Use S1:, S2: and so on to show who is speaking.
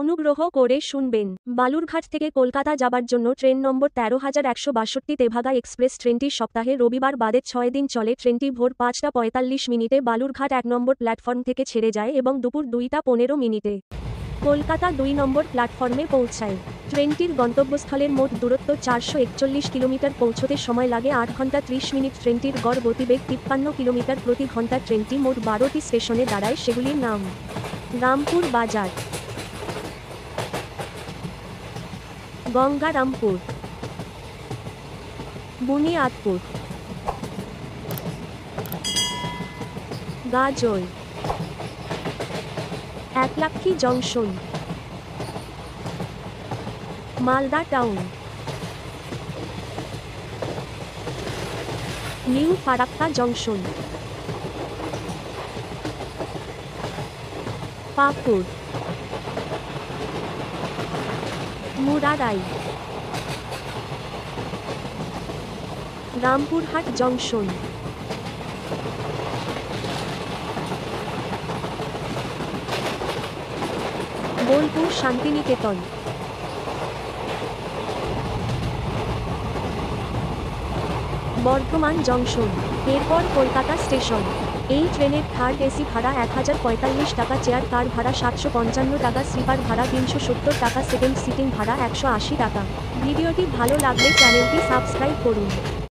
S1: অনুগ্রহ করে শুনবেন। বালুরঘাট থেকে কলকাতা যাবার জন্য ট্রেন নম্বর ১৩,১৬২ তেভাগা এক্সপ্রেস ট্রেনটি সপ্তাহে রবিবার বাদে ৬ দিন চলে। ট্রেনটি ভোর ৫টা ৪৫ বালুরঘাট ১ নম্বর প্ল্যাটফর্ম থেকে ছেড়ে যায় এবং দুপুর ২টা ১৫ কলকাতা ২ নম্বর প্ল্যাটফর্মে পৌঁছায়। ট্রেনটির গন্তব্যস্থলের মোট দূরত্ব ৪৪১ কিলোমিটার। পৌঁছতে সময় লাগে ৮ ঘন্টা ৩০ মিনিট। ট্রেনটির গড় গতিবেগ ৫৩ কিলোমিটার প্রতি ঘন্টা। ট্রেনটি মোট ১২টি স্টেশনে দাঁড়ায়, সেগুলির নাম: রামপুর বাজার, Gangarampur, Buniadpur, Gazole, Eklakhi junction, Malda town, new Farakka junction, Pakur, Murarai, Rampurhat junction, Bolpur Shantiniketan, Bardhaman junction. এরপর কলকাতা স্টেশন। এই ট্রেনের থার্ড এসি ভাড়া ১,০৪৫ টাকা, চেয়ার কার ভাড়া ৭৫৫ টাকা, স্লিপার ভাড়া ৩৭০ টাকা, সেকেন্ড সিটিং ভাড়া ১৮০ টাকা। ভিডিওটি ভালো লাগলে চ্যানেলটি সাবস্ক্রাইব করুন।